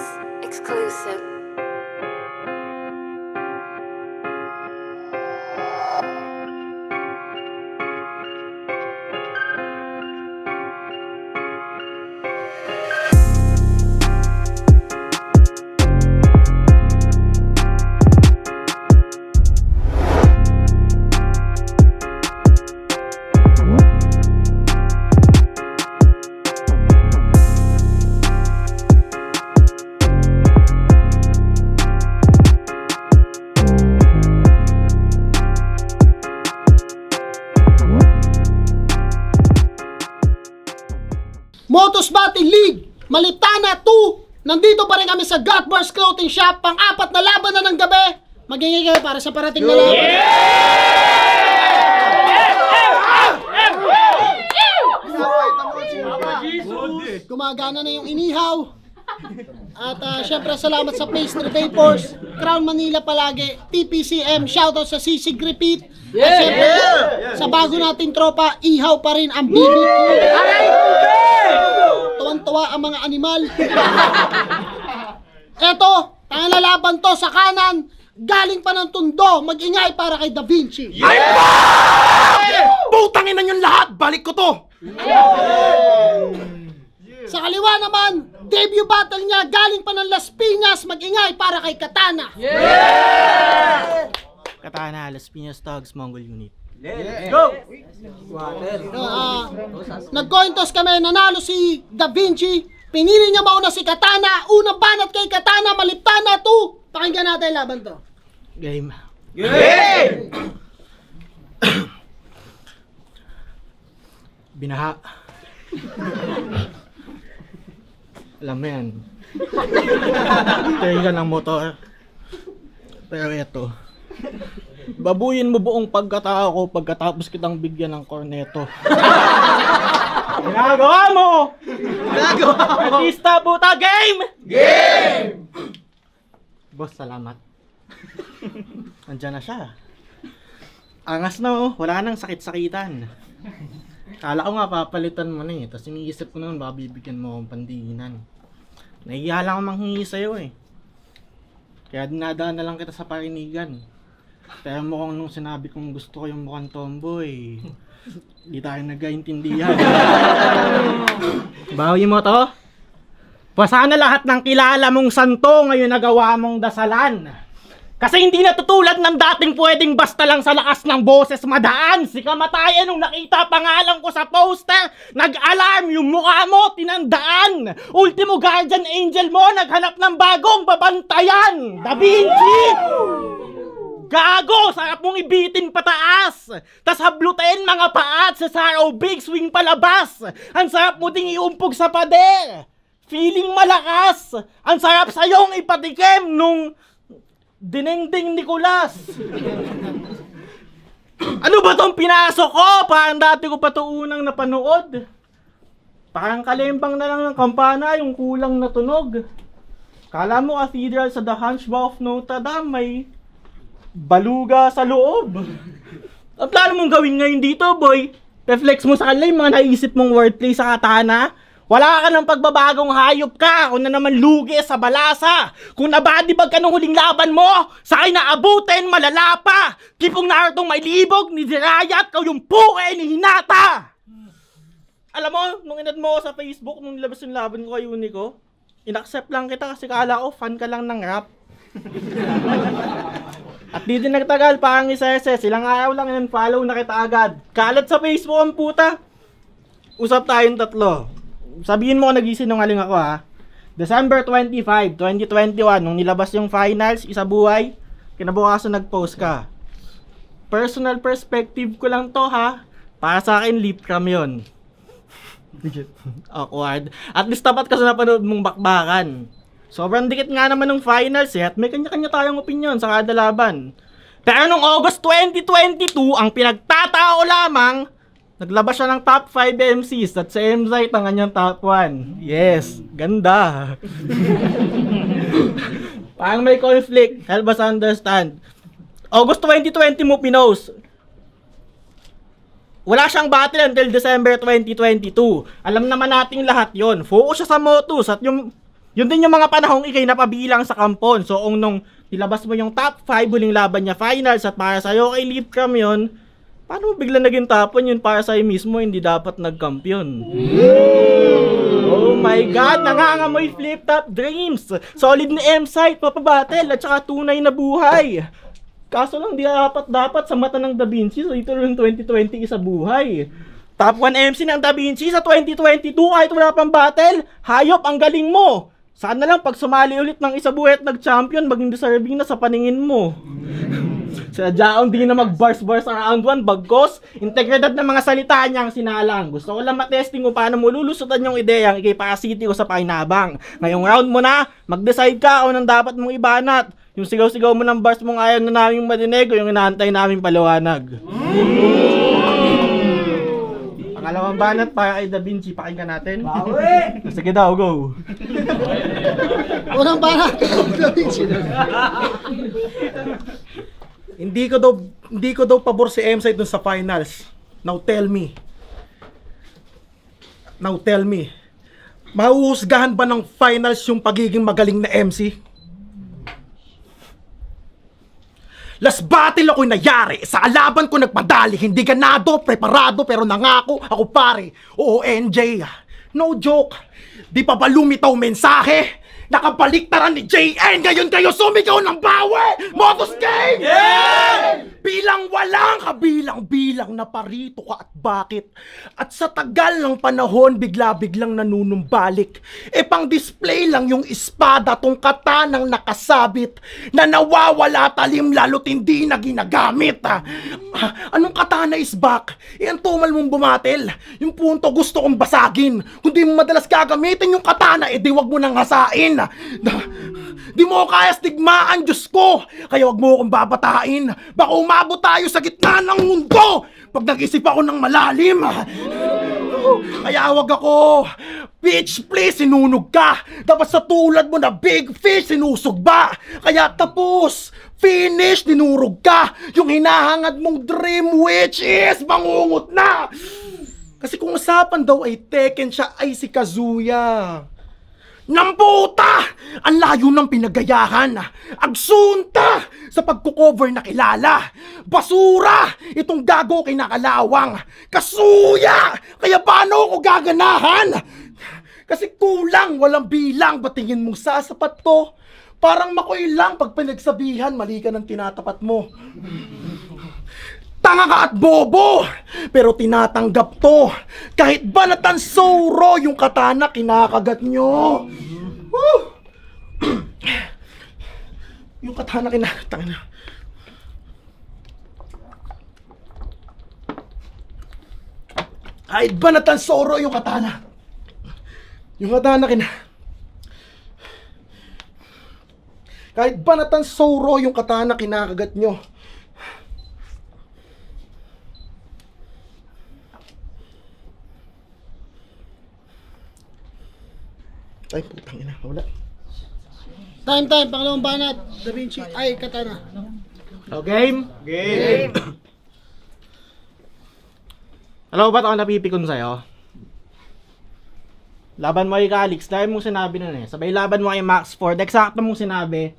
Records exclusive. Motos Battle League, Maliptana 2. Nandito pa rin kami sa Gotbars Clothing Shop. Pang-apat na laban na ng gabi. Magingay kayo para sa parating na laban. Gumagana na yung inihaw. At syempre salamat sa Pastry Vapors, Crown Manila palagi, TPCM, shoutout sa Sisig Repeat. At syempre sa bago nating tropa, ihaw pa rin ang BBQ. Tuwan-tuwa ang mga animal. Eto, tanga laban to sa kanan. Galing pa ng Tondo, mag-ingay para kay Da Vinci. Putangin na yung lahat! Balik ko to! Sa kaliwa naman, debut battle niya, galing pa ng Las Piñas, mag-ingay para kay Katana. Katana, Las Piñas Thugs, Mongol Unit. Let's go! Nag-coin toss kami, nanalo si Da Vinci. Pinili niya mauna si Katana. Unang banat kay Katana, Maliptana 2. Pakinggan natin laban to. Game. Game! Binaha. Alam mo yan. Tega ng motor. Pero eto. Babuyin mo buong pagkatao ko pagkatapos kitang bigyan ng korneto. Ginagawa mo! Ginagawa mo! Artista puta, game! Game! Boss, salamat. Andiyan na siya. Angas na oh, wala nang sakit-sakitan. Kala ko nga papalitan mo na eh, tapos iniisip ko naman baka bibigyan mo akong pandiinan. Nahiya lang ako manghingi sa'yo eh. Kaya dinadaan na lang kita sa parinigan. Pero mukhang nung sinabi kong gusto ko yung mukhang tomboy, di tayo nagkaintindihan. Bawi mo to? Pasana lahat ng kilala mong santo ngayon nagawa mong dasalan. Kasi hindi natutulad ng dating pwedeng basta lang sa lakas ng boses madaan. Si kamatayan nung nakita pangalan ko sa poster, nag-alarm yung mukha mo, tinandaan. Ultimo guardian angel mo, naghanap ng bagong babantayan. Da Vinci! Gago! Sarap mong ibitin pataas! Tas hablutin mga paat sa Saro Big Swing palabas! Ang sarap mo ding iumpog sa pader! Feeling malakas! Ang sarap sa'yong ipatikim nung Dinengding Nicolas! Ano ba tong pinasok ko? Parang dati ko pa ito unang napanood. Parang kalembang na lang ng kampana yung kulang na tunog. Kala mo cathedral sa The Hunchback of Notre Dame may baluga sa loob. Ang plano mong gawin ngayon dito, boy? Reflex mo sa kanila yung mga naisip mong wordplay sa Katana? Wala ka ng pagbabagong hayop ka. Kung na naman lugi sa balasa. Kung nabadibag ka nung huling laban mo, sa akin naabutin, malala pa. Tipong Narutong may libog ni Jiraiya at yung puke ni Hinata. Alam mo, nung inad mo sa Facebook, nung nilabas yung laban ko kay Unico, inaccept lang kita kasi kala ko fan ka lang ng rap. At di din nagtagal, parang isese, silang araw lang in-follow na kita agad. Kalat sa Facebook ang puta. Usap tayong tatlo. Sabihin mo kung nag-isinungaling ako ha. December 25, 2021, nung nilabas yung finals, isa buhay, kinabukasan nag-post ka. Personal perspective ko lang to ha. Para sa akin, lip cam yun. Awkward. At least tapat ka sa napanood mong bakbakan. Sobrang dikit nga naman ng finals eh, at may kanya-kanya tayong opinion sa kada laban. Pero nung August 2022, ang pinagtatao lamang, naglabas siya ng top 5 MCs at sa MZite ang kanyang top 1. Yes, ganda. Parang may conflict, help us understand. August 2020 mo pinost. Wala siyang battle until December 2022. Alam naman nating lahat yon. Focus siya sa Motus at yung Yun din yung mga panahong ikay napabilang sa kampon. So, nung nilabas mo yung top 5, huling laban niya finals, at para sa'yo kay Leaf Cam yun, paano mo bigla naging tapon yun para sa'yo mismo, hindi dapat nagkampiyon? Oh my God, nangangamoy flip-top dreams! Solid ni M-Site, papabattle, at saka tunay na buhay. Kaso lang, di dapat sa mata ng Da Vinci, so ito yung 2020 isa buhay. Top 1 MC ng Da Vinci sa 2022 kahit wala pang battle, hayop, ang galing mo! Sana lang pag sumali ulit ng isa buhay at nag-champion, maging deserving na sa paningin mo. Sadyaong di na mag-bars-bars around 1, bagkos, integridad ng mga salita niyang sinalang. Gusto ko lang matesting kung paano mo lulusutan yung ideyang ikay-parasiti ko sa pakinabang. Ngayong round mo na, mag-decide ka kung anong dapat mong ibanat. Yung sigaw-sigaw mo ng bars mong ayaw na naming madinig o yung inaantay naming paliwanag. Pangalawang banat para kay Da Vinci, pakinggan natin. Bawi! Sige daw, go! Unang banat, Da Vinci. Hindi ko daw pabor si M-Site dun sa finals. Now tell me. Mahuhusgahan ba ng finals yung pagiging magaling na MC? Last battle ako'y nayari. Sa kalaban ko nagpadali. Hindi ganado, preparado, pero nangako ako pare. Oo, NJ. No joke. Di pa ba lumitaw mensahe? Nakabaliktaran ni JN. Ngayon kayo sumigaw ng bawi. Motos Gang! Yeah! Bilang walang kabilang-bilang na parito ka at bakit. At sa tagal ng panahon, bigla-biglang nanunumbalik. E pang display lang yung espada, tong katanang nakasabit, na nawawala talim lalo't hindi na ginagamit. Anong katana is back? E ang tumal mong bumatel. Yung punto gusto kong basagin. Kung di mo madalas gagamitin yung katana, di wag mo nang hasain. Di mo kaya stigmaan, Diyos ko. Kaya wag mo akong babatain. Baka umabot tayo sa gitna ng mundo pag nag-isip ako ng malalim. Kaya wag ako. Bitch, please, sinunog ka. Dapat sa tulad mo na big fish, sinusog ba? Kaya tapos, finish, dinurog ka. Yung hinahangad mong dream, which is bangungot na. Kasi kung usapan daw ay Tekken, siya ay si Kazuya. Namputa! Ang layo ng pinagayahan. Agsunta sa pagkukover na kilala. Basura! Itong gago kinakalawang. Kasuya! Kaya paano ako gaganahan? Kasi kulang, walang bilang. Batingin mong sasapat to? Parang makoy lang pag pinagsabihan, mali ka ng tinatapat mo. Tanga ka at bobo! Pero tinatanggap to. Kahit banatan soro yung katana, kinakagat nyo. Yung katana kinakagat na. Kahit banatan soro yung katana. Yung katana kahit banatan soro yung katana, kinakagat nyo. Ay, putang ina, wala. Time, pangalawang banat, Da Vinci, ay, katana. So, game? Game! Alam mo ba't ako napipikon sa'yo? Laban mo kay Calix, dahil mong sinabi nun eh. Sabay laban mo kay Max Ford, eksakto mong sinabi,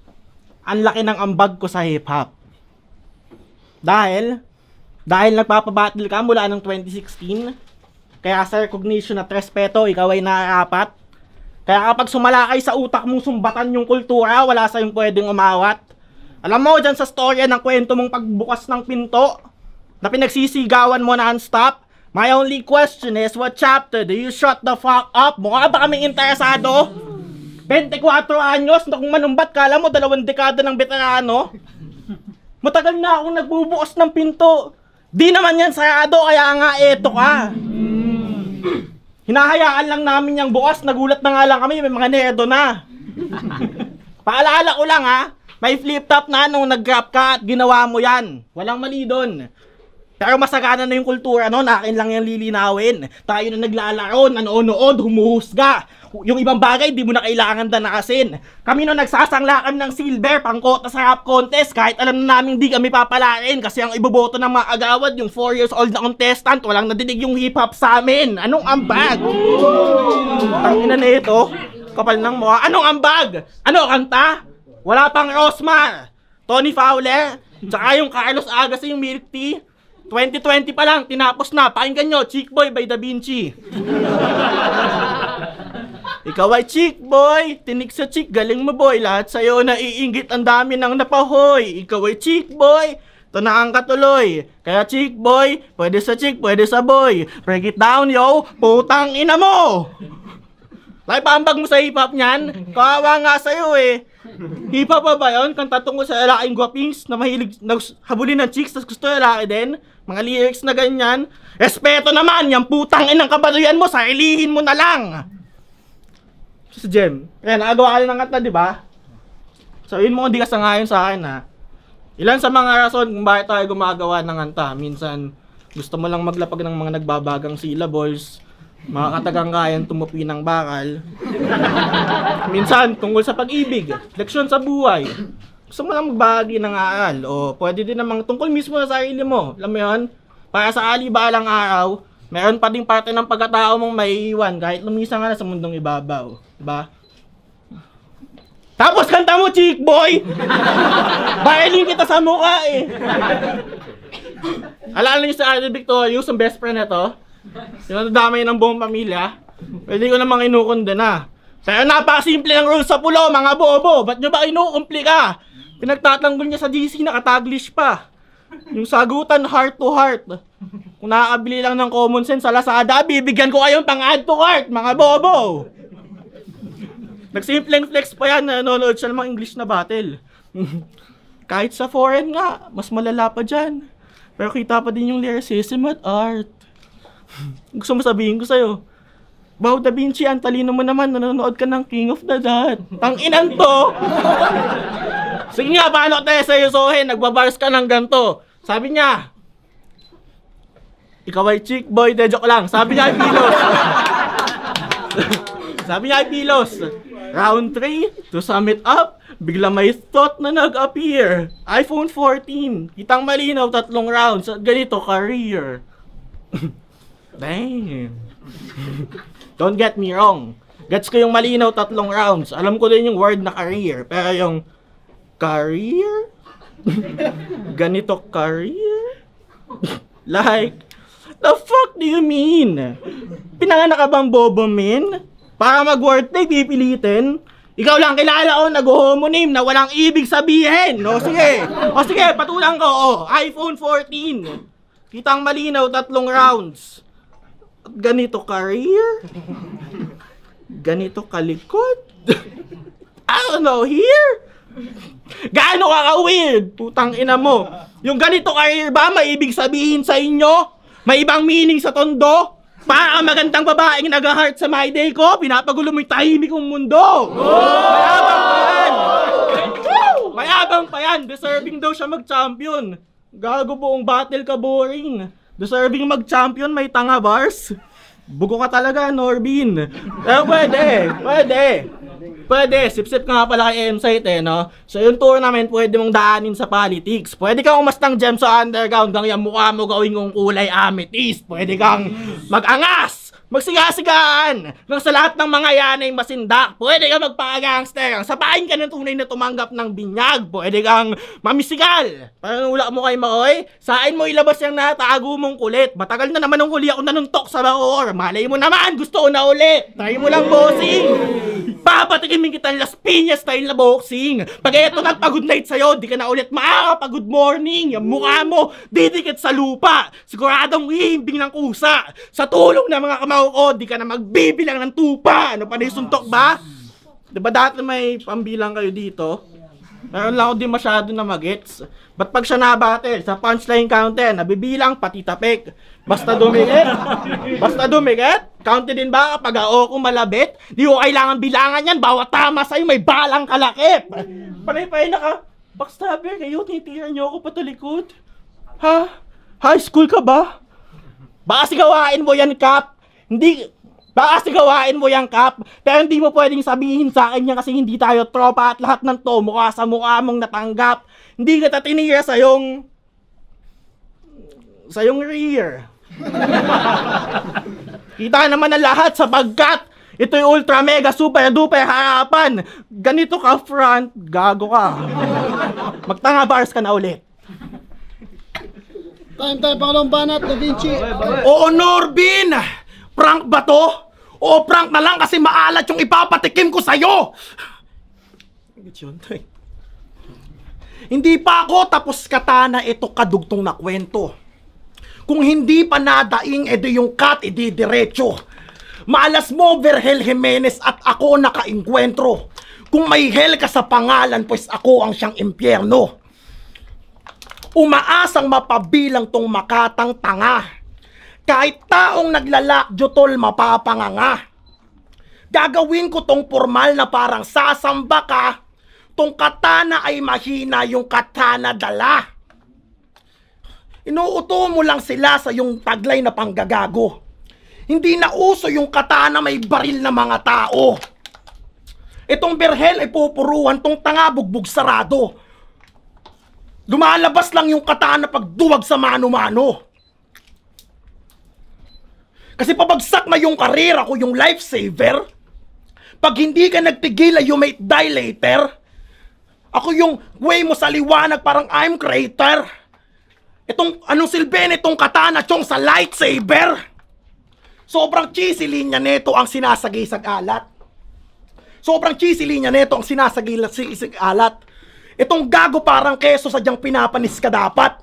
ang laki ng ambag ko sa hip-hop. Dahil nagpapabattle ka mula ng 2016, kaya sa recognition at respeto, ikaw ay naarapat. Kaya kapag sumalakay sa utak mong sumbatan yung kultura, wala sa'yong pwedeng umawat. Alam mo, dyan sa storya ng kwento mong pagbukas ng pinto, na pinagsisigawan mo non-stop, my only question is, what chapter do you shut the fuck up? Mukha ba kaming interesado? 24 anyos, na kung manumbat, kala mo 2 dekada ng veterano? Matagal na akong nagbubukas ng pinto. Di naman yan sarado, kaya nga eto ka. Hinahayaan lang namin yung bukas, nagulat na nga lang kami, may mga nerdo na. Paalala ko lang ha, may flip-top na nung nag-grab ka at ginawa mo yan. Walang mali doon. Pero masagana na yung kultura no, akin lang yung lilinawin. Tayo na naglalaro, nanonood, humuhusga. Yung ibang bagay, di mo na kailangan danakasin. Kami no nagsasangla kami ng silver, pangkota sa rap contest, kahit alam na namin di kami papalain. Kasi ang iboboto ng mga agawad, yung 4 years old na contestant, walang nadidig yung hip-hop sa amin. Anong ambag? Tangina na ito. Kapal ng mukha. Anong ambag? Ano, kanta? Wala pang Rosmar, Tony Fowler, tsaka yung Carlos Agassi yung milk tea. 2020 pa lang, tinapos na. Pakinggan nyo, Chick Boy by Da Vinci. Ikaw ay chick boy, tinik sa chick, galing mo boy. Lahat sa'yo naiinggit, ang dami nang napahoy. Ikaw ay chick boy, tunaan ka tuloy. Kaya chick boy, pwede sa chick, pwede sa boy. Break it down yo, putang ina mo. Like paambag mo sa hip-hop niyan, kawawa nga sa'yo eh. Hip-hop ba yun? Kanta tungkol sa lalaking guwapings na mahilig habulin ng chicks tas gusto lalaki din? Mga lyrics na ganyan. Respeto naman, yung putang inang kabaduyan mo, sarilihin mo na lang. Si Jem, kaya nakagawa ka ng kanta, di ba? Sabihin mo kung di ka sangayon sa akin ha. Ilan sa mga rason kung bakit tayo gumagawa ng kanta. Minsan, gusto mo lang maglapag ng mga nagbabagang syllables, mga katagang kayang tumupi ng bakal. Minsan, tungkol sa pag-ibig, leksyon sa buhay. Gusto mo lang magbahagi ng aral, o pwede din namang tungkol mismo sa sarili mo. Alam mo yun? Para sa alibalang araw, meron pa ding parte ng pagkatao mong maiiwan kahit lumisa nga na sa mundong ibabaw. Diba? Tapos kanta mo, chick boy! Bayaling kita sa mukha eh! Alala niyo sa Ate Victorious, yung best friend na to? Yung nadamay ng buong pamilya? Pwede ko namang inukundi na. Pero napakasimple ng rules sa pulo, mga bobo! Ba't nyo ba inukumpli ka? Pinagtatanggol niya sa GC, nakataglish pa. Yung sagutan heart to heart. Kung nakakabili lang ng common sense sa Lazada, bibigyan ko kayong pang add to cart, mga bobo! Nagsimpleng flex pa yan, nanonood siya ng mga English na battle. Kahit sa foreign nga, mas malala pa dyan. Pero kita pa din yung lyricism at art. Gusto mo sabihin ko sa'yo, Wow, Da Vinci, ang talino mo naman, nanonood ka ng King of the Dot. Tang-inan to! Sige nga, paano tayo sa'yo sohin? Nagbabars ka ng ganto. Sabi niya, ikaw ay chick boy, de joke lang. Sabi niya ay pilos. Sabi niya ay pilos. Round 3, to sum it up, bigla may thought na nag-appear. iPhone 14, kitang malinaw 3 rounds at ganito career. Damn. Don't get me wrong. Gets ko yung malinaw 3 rounds. Alam ko din yung word na career. Pero yung career? Ganito career? Like, the fuck do you mean? Pinanganak ka bang bobo min? Para mag-word tape, pipilitin? Ikaw lang kilala ko, nag-homonym na walang ibig sabihin. O sige, patulang ko. iPhone 14. Kitang malinaw 3 rounds. Ganito career? Ganito kalikod? I don't know, here? Gaano ka-weird? Putang ina mo. Yung ganito career ba, may ibig sabihin sa inyo? May ibang meaning sa tondo? Para ang magandang babaeng nag-heart sa my day ko, pinapagulo mo yung tahimik kong mundo. Mayabang pa yan. Mayabang pa yan. Deserving daw siya mag-champion. Gago, buong battle ka boring. Deserving mag-champion, may tanga bars. Bugo ka talaga, Norbin. Pero pwede. Sip-sip ka nga pala kay M-Site eh, no? So yung tournament, pwede mong daanin sa politics. Pwede kang umastang gem sa underground, hanggang yung mukha mo gawin kong kulay amethyst. Pwede kang mag-angas, magsigasigaan, nang sa lahat ng mga yan ay masindak. Pwede kang magpaka-gangster, sapain ka ng tunay na tumanggap ng binyag. Pwede kang mamisigal. Parang ulak mo kay Makoy, sain mo ilabas yung natago mong kulit. Matagal na naman nung huli ako nanuntok sa Bacoor. Malay mo naman, gusto ko na ulit. Try mo lang, bossing. Papatikimin kita ng Las Piñas style na boxing. Pag eto nagpa-good night sa'yo, di ka na ulit makakapag-good morning. Yung mukha mo, didikit sa lupa. Siguradong hihimbing ng kusa. Sa tulong ng mga kamao ko, di ka na magbibilang ng tupa. Ano pa na yung suntok ba? Diba dati may pambilang kayo dito? Meron lang ako di masyado na magets. Ba't pag siya nabattle, sa punchline counter, nabibilang pati tapik. Basta dumikit, counted din ba kapag ako malabit? Di ko kailangan bilangan yan, bawat tama sa'yo may balang kalakip. Panay-panay naka, backstabber kayo, tinitiran niyo ako patalikod. Ha? High school ka ba? Baka sigawain mo yan, Kap. Pero hindi mo pwedeng sabihin sa akin yan kasi hindi tayo tropa at lahat ng to mukha sa mukha mong natanggap. Hindi kita tinira sa yung rear. Kita naman na lahat sapagkat Ito yung ultra mega super duper harapan. Ganito ka front, gago ka. Magtanga bars ka na ulit. Time, pangalawang banat, Da Vinci. Oo, Norbin! Prank ba to? Oo, prank na lang kasi maalat yung ipapatikim ko sa'yo! Hindi pa ako tapos katana ito kadugtong na kwento. Kung hindi pa nadaing, edi yung cut, edi diretso. Maalas mo, Vergel Jimenez at ako nakainkwentro. Kung may hell ka sa pangalan, pues ako ang siyang impyerno. Umaasang mapabilang tong makatang tanga. Kahit taong naglalakjo tol mapapanganga. Gagawin ko tong formal na parang sasamba ka. Tong katana ay mahina yung katana dala. Inuuto mo lang sila sa yung taglay na panggagago. Hindi na uso yung katana may baril na mga tao. Itong Vergel ay pupuruhan tong tanga bugbog sarado. Lumalabas lang yung katana pag duwag sa mano-mano. Kasi pabagsak na yung karera ko, yung lifesaver. Pag hindi ka nagtigil, you may die later. Ako yung way mo sa liwanag, parang I'm crater. Itong, anong silbi nitong katana, chong sa lightsaber? Sobrang cheesy linya neto ang sinasagisag alat. Sobrang cheesy linya neto ang sinasagisag alat. Itong gago parang keso sadyang pinapanis ka dapat.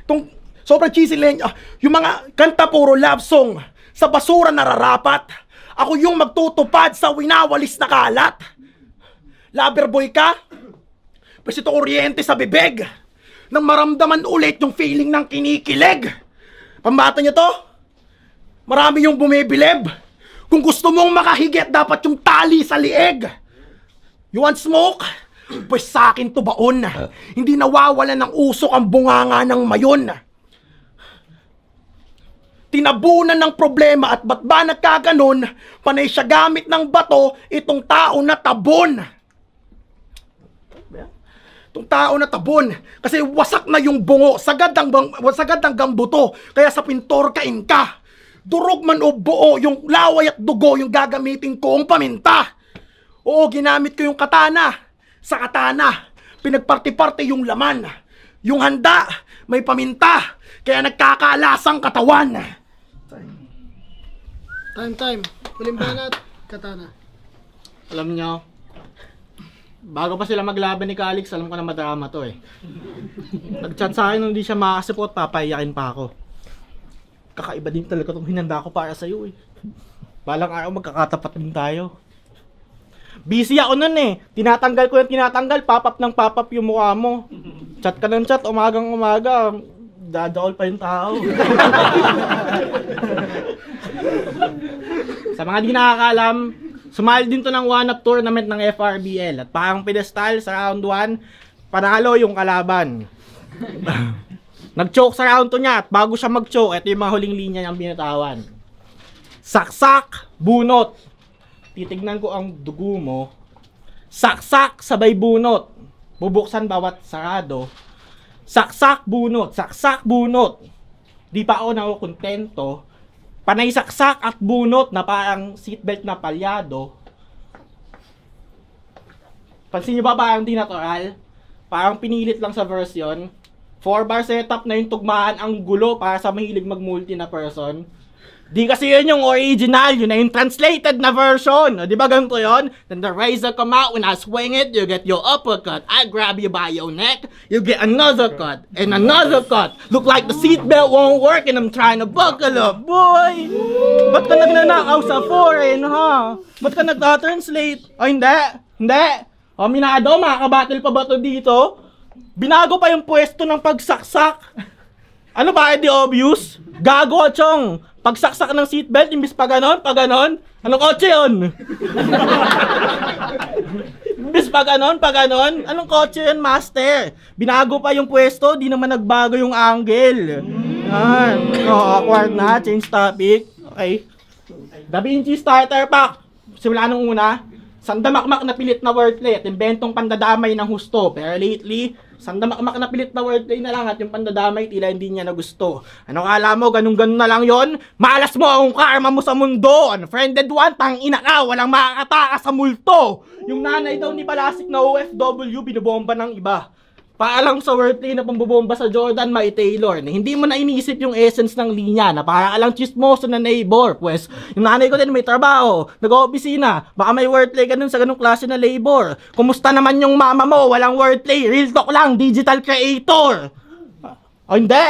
Itong sobrang cheesy linya, yung mga kanta puro love song, sa basura nararapat. Ako yung magtutupad sa winawalis na kalat. Loverboy ka? Pwes ito kuryente sa bibig. Nang maramdaman ulit yung feeling ng kinikilig. Pambata nyo to? Marami yung bumibilib. Kung gusto mong makahigit, dapat yung tali sa lieg. You want smoke? Pues sa akin to baon. Hindi nawawala ng usok ang bunganga ng mayon. Tinabunan ng problema at ba't ba nagkaganon? Panay siya gamit ng bato, itong tao na tabon. Itong tao na tabon. Kasi wasak na yung bungo, sagad ang gambuto. Kaya sa pintor kain ka. Durog man o buo, yung laway at dugo yung gagamitin kong paminta. Oo, ginamit ko yung katana. Sa katana, pinagparti-parti yung laman. Yung handa, may paminta. Kaya nagkakalasang katawan. Time. Huling banat, katana. Alam nyo, bago pa sila maglaban ni Calix, alam ko na madrama to eh. Nag-chat sa akin nung hindi siya makasipot, papayakin pa ako. Kakaiba din talaga itong hinanda ko para sa'yo eh. Balang araw magkakatapat din tayo. Busy ako nun eh. Tinatanggal ko yung tinatanggal, pop-up ng pop-up yung mukha mo. Chat ka ng chat, umagang umaga, dadaol pa yung tao. Sa mga di nakakaalam, sumali din to ng one-up tournament ng FRBL. At parang pedestal sa round 1, panalo yung kalaban. Nag-choke sa round 2 niya at bago siya mag-choke, ito yung mga huling linya niyang binatawan. Saksak, bunot. Titignan ko ang dugo mo. Saksak, sabay bunot. Bubuksan bawat sarado. Saksak, bunot. Saksak, bunot. Di pa ako nakukontento. Panay saksak at bunot na parang seatbelt na palyado. Pansin niyo ba parang di natural? Parang pinilit lang sa version. 4-bar setup na yung tugmaan ang gulo para sa mahilig mag-multi na person. Di kasi yun yung original, yun na yung translated na version. Di ba ganito yun? Then the razor come out, when I swing it, you get your uppercut. I grab you by your neck, you get another cut, and another cut. Look like the seatbelt won't work and I'm trying to buckle up. Boy! Ba't ka nagnanakaw sa foreign, ha? Ba't ka nagta-translate? O hindi? Hindi? O minado, makakabattle pa ba to dito? Binago pa yung pwesto ng pagsaksak. Ano ba, edi obvious? Gago, chong! Pagsaksak ng seatbelt, imbis pa ganon, anong kotse yun? Imbis pa ganon, anong kotse yun, master? Binago pa yung pwesto, di naman nagbago yung angle. Awkward na, change topic. Okay. Da Vinci Starter Pack. Simula nung una, sandamakmak na pilit na wordplay at inventong pandadamay ng husto. Pero lately, sandamakmak na pilit na wordplay na lang at yung pandadamay tila hindi niya na gusto. Ano kala mo, ganun-ganun na lang yon? Malas mo ang karma mo sa mundo. Unfriended one, tangina ka, walang makakatakas sa multo. Yung nanay daw ni Balasik na OFW, binobomba ng iba. Paalang sa wordplay na pambobomba sa Jordan May Taylor na hindi mo na inisip yung essence ng linya na para ka lang chismoso na neighbor. Pues, yung nanay ko din may trabaho, nag-opisina, baka may wordplay ka dun sa ganung klase na labor. Kumusta naman yung mama mo? Walang wordplay, real talk lang, digital creator. O hindi,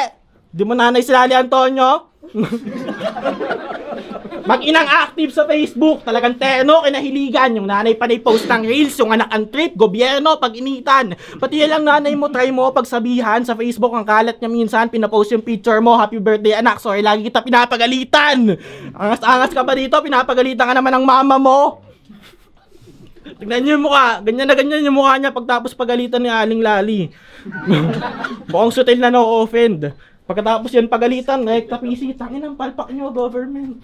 di mo nanay si Lali Antonio? Mag-inang active sa Facebook, talagang terno, kinahiligan. Yung nanay pa post ng reels, yung anak ang trip, gobyerno, pag-initan. Pati lang nanay mo, try mo pagsabihan sa Facebook, ang kalat niya minsan, pinapost yung picture mo, happy birthday anak, sorry, lagi kita pinapagalitan. Angas-angas ka pa dito, pinapagalitan ka naman ng mama mo. Tignan niyo yung mukha, ganyan na ganyan yung mukha niya pagtapos pagalitan ni Aling Lali. Mukhang sutil na no-offend. Pagkatapos yan pagalitan, rekta PC, tangin ang palpak nyo, government.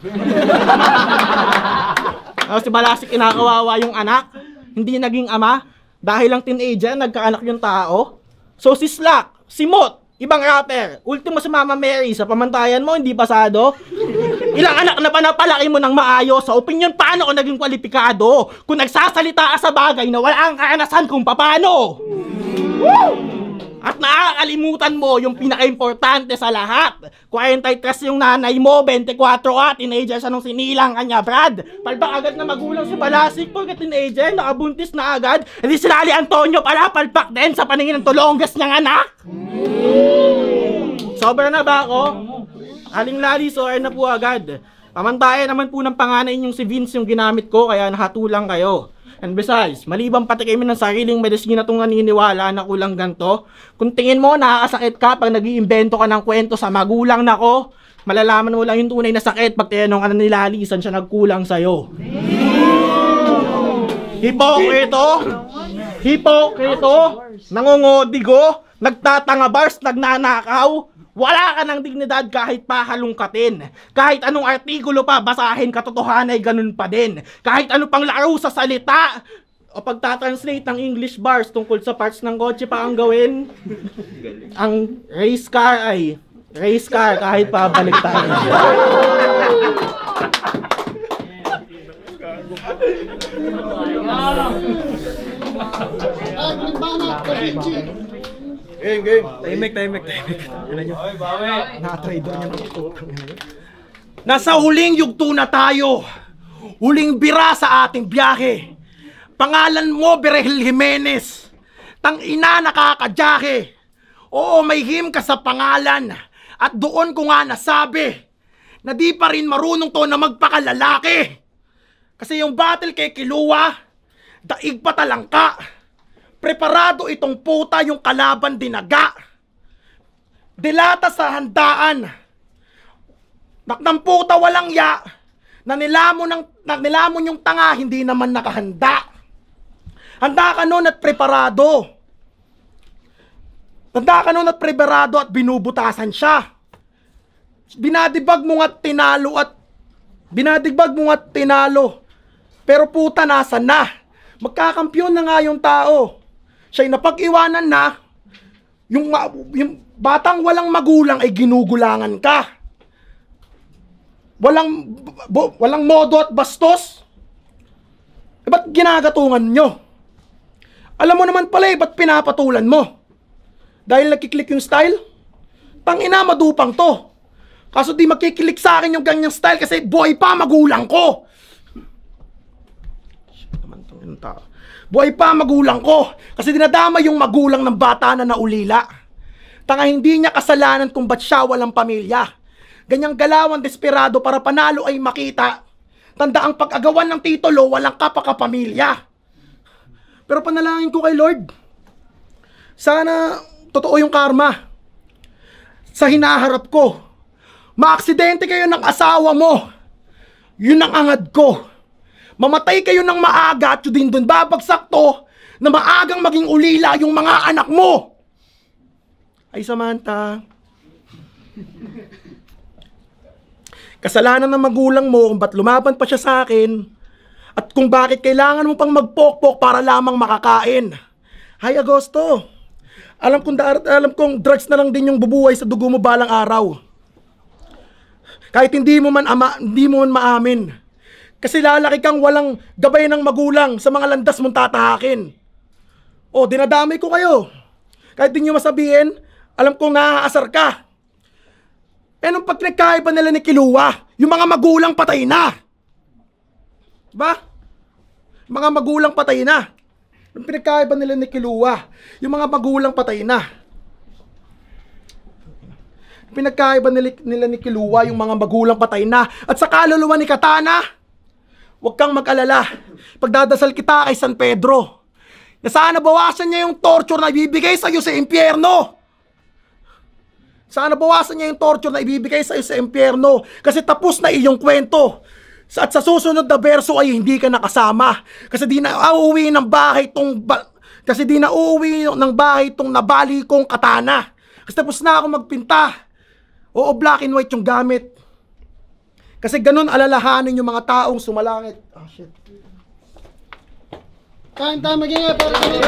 Si Balasik kinakawawa yung anak, hindi naging ama, dahil lang teenager, nagkaanak yung tao. So si Slack, si Mot, ibang rapper, ultimo si Mama Mary, sa pamantayan mo, hindi pasado. Ilang anak na pa napalaki mo ng maayos, sa opinion paano ko naging kwalipikado? Kung nagsasalita ka sa bagay na wala kang karanasan kung paano. Woo! At nakakalimutan mo yung pinaka-importante sa lahat. 43 yung nanay mo, 24 ka, teenager siya nung sinilang kanya, Brad. Palpak agad na magulang si Balasik pagka teenager, nakabuntis na agad. Hindi si Lali Antonio pala, palpak din sa paningin ng tulonggas niyang anak. Sobra na ba ako? Aling Lali, sorry na po agad. Pamantayan naman po ng panganay yung si Vince yung ginamit ko, kaya nakatulang kayo. And besides, maliban pati kami ng sariling medisina itong naniniwala na kulang ganto, kung tingin mo nakakasakit ka pag nag-iimbento ka ng kwento sa magulang na ko, malalaman mo lang yung tunay na sakit pag tinanong ka na nila Alisan siya nagkulang sa'yo. Hipokrito! Hipokrito! Nangungodigo! Nagtatanga bars, nagnanakaw! Wala ka ng dignidad kahit pa halungkatin. Kahit anong artikulo pa basahin, katotohanan ay ganun pa din. Kahit ano pang laro sa salita o pagtatranslate ng English bars tungkol sa parts ng kotse pa ang gawin. Ang race car ay race car kahit pa baliktarin. Game. Tahimik. Nakatrader niya ng ito. Nasa huling yugto na tayo. Huling bira sa ating biyahe. Pangalan mo, Berhel Jimenez. Tangina, nakakadyahe. Oo, may him ka sa pangalan. At doon ko nga nasabi na di pa rin marunong to na magpakalalaki. Kasi yung battle kay Kiluwa, daig pa talangka. Preparado itong puta yung kalaban dinaga. Dilata sa handaan. Naknang puta walang ya. Nanilamon yung tanga, hindi naman nakahanda. Handa ka nun at preparado. Handa ka nun at preparado at binubutasan siya. Binadigbag mo nga't tinalo. Pero puta nasan na? Magkakampyon na nga yung tao. Siya'y napag-iwanan na, yung batang walang magulang ay ginugulangan ka. Walang modo at bastos. Ba't ginagatungan nyo? Alam mo naman pala ba't pinapatulan mo? Dahil nagkiklik yung style? Tangina, madupang to. Kaso di magkiklik sa akin yung ganyang style kasi boy pa magulang ko. Buhay pa magulang ko kasi dinadama yung magulang ng bata na naulila. Tanga, hindi niya kasalanan kung ba't siya walang pamilya. Ganyang galawan desperado para panalo ay makita. Tanda ang pag-agawan ng titulo, walang kapakapamilya. Pero panalangin ko kay Lord, sana totoo yung karma. Sa hinaharap ko, maaksidente kayo ng asawa mo. Yun ang angad ko. Mamatay kayo ng maaga at yun din dun babagsak to na maagang maging ulila yung mga anak mo. Ay Samantha, kasalanan ng magulang mo kung ba't lumaban pa siya sa akin At kung bakit kailangan mo pang magpokpok para lamang makakain. Hay Agosto, alam kong drugs na lang din yung bubuhay sa dugo mo balang araw. Kahit hindi mo man maamin. Kasi lalaki kang walang gabay ng magulang sa mga landas mong tatahakin. O, dinadamay ko kayo. Kahit di nyo masabihin, alam kong naaasar ka. Eh, nung pag nagkaiba nila ni Kilua, yung mga magulang patay na. Diba? Mga magulang patay na. Nung pinagkaiba nila ni Kilua, yung mga magulang patay na. Pinagkaiba nila ni Kilua, yung mga magulang patay na. At sa kaluluwa ni Katana, huwag kang mag-alala. Pagdadasal kita kay San Pedro, na sana bawasan niya yung torture na ibibigay sa'yo sa impyerno. Sana bawasan niya yung torture na ibibigay sa'yo sa impyerno. Kasi tapos na iyong kwento. At sa susunod na verso ay hindi ka nakasama. Kasi di na uuwi ng bahay tong nabali kong katana. Kasi tapos na ako magpinta. Oo, black and white yung gamit. Kasi ganun alalahanin yung mga taong sumalangit. Ah, shit. Kain tayo mag-ingay para kami.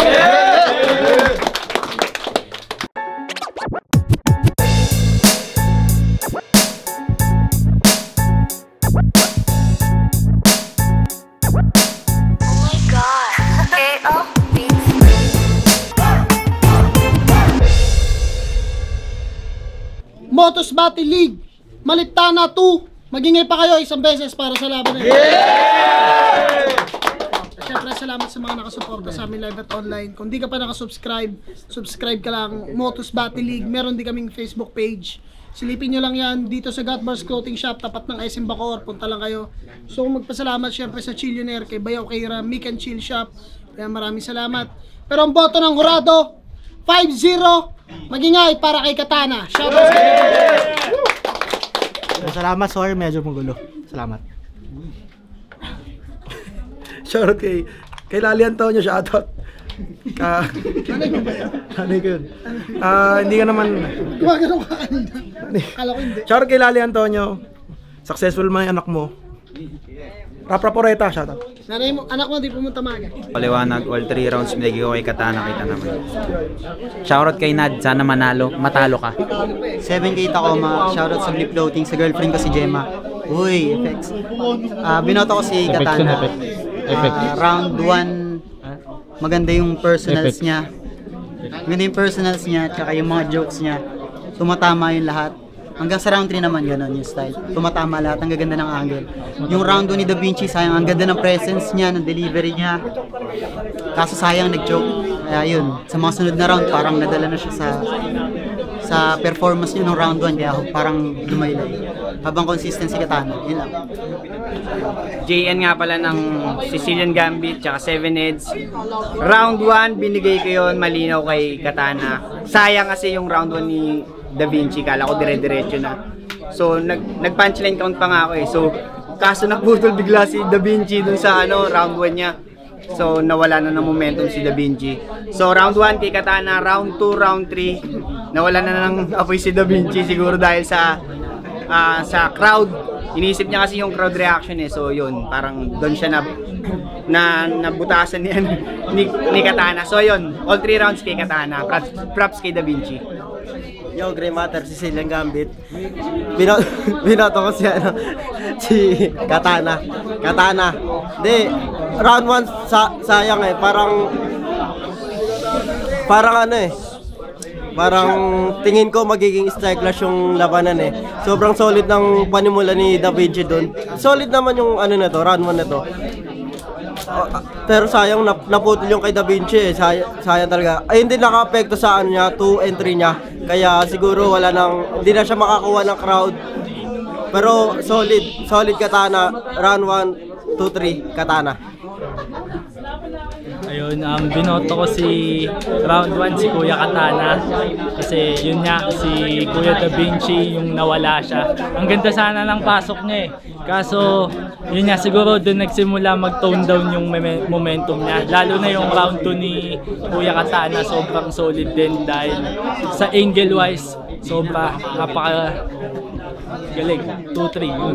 Motos Battle League, Malitana 2. Magingay pa kayo isang beses para sa laban na yun. Siyempre, salamat sa mga nakasuporta sa amin live at online. Kung di ka pa nakasubscribe, subscribe ka lang. Motos Battle League, meron din kaming Facebook page. Silipin nyo lang yan dito sa Godbars Clothing Shop, tapat ng SM Bacoor. Punta lang kayo. So, magpasalamat siyempre sa Chillionaire, kay Bayaw Kaira, Mick and Chill Shop. Kaya maraming salamat. Pero ang boto ng Jurado, 5-0. Magingay para kay Katana. Shoutout sa inyo. Salamat, sorry, medyo magulo. Salamat. Shoutout kay Lali Antonio, shoutout. Nanay ko yun. Hindi ka naman. Gumagano ka kanina. Kala ko hindi. Shoutout kay Lali Antonio. Successful man yung anak mo. Rapraporeta, shoutout. Nanay mo, anak mo di pumunta maaga. Paliwanag, all 3 rounds binigay ko kay Katana, kita naman. Shoutout kay Nad, sana matalo ka. 7K Tacoma, shoutout sa Blip Floating, sa girlfriend ko si Gemma. Uy, effects. Binoto ko si Katana. Round 1, maganda yung personals niya. Maganda yung personals niya, tsaka yung mga jokes niya. Tumatama yung lahat. Hanggang sa round 3 naman, gano'n yung style. Tumatama lahat, ang gaganda ng angle. Yung round 2 ni Da Vinci, sayang, ang ganda ng presence niya, ng delivery niya. Kaso sayang, nag-joke. Kaya yun, sa mga sunod na round, parang nadala na siya sa performance niya ng round 1, kaya parang lumaylay. Habang consistent si Katana, yun lang. JN nga pala ng Sicilian Gambit, tsaka 7 Heads. Round 1, binigay ko yun, malinaw kay Katana. Sayang kasi yung round 1 ni Da Vinci, kala ko dire-diretso na. So, nag-punchline count pa nga ako eh. So, kaso naputol bigla si Da Vinci dun sa round 1 niya. So, nawala na ng momentum si Da Vinci. So, round 1 kay Katana, round 2, round 3, nawala na ng apoy si Da Vinci siguro dahil sa crowd. Iniisip niya kasi yung crowd reaction eh. So, yun, parang doon siya nabutasan ni Katana. So, yun, all 3 rounds kay Katana. Props kay Da Vinci. Yo, Grey Matter, Sicilian Gambit. Binoto ko si Katana. Di, round 1 sayang eh. Parang tingin ko magiging strike clash yung labanan eh. Sobrang solid ng panimula ni Da Vinci doon. Solid naman yung na to, round 1 na to. Pero sayang naputol yung kay Da Vinci eh. Sayang talaga. Ay, hindi naka-apekto sa niya, 2 and 3 niya. Kaya siguro hindi na siya makakuha ng crowd. Pero solid Katana. Round 1, 2, 3, Katana. Ayun, binoto ko si round 1 si Kuya Katana kasi yun nga, si Kuya Da Vinci yung nawala siya. Ang ganda sana ng pasok niya eh. Kaso yun nga, siguro doon nagsimula mag-tone down yung momentum niya. Lalo na yung round 2 ni Kuya Katana, sobrang solid din dahil sa angle wise, napaka galing. 2-3 yun.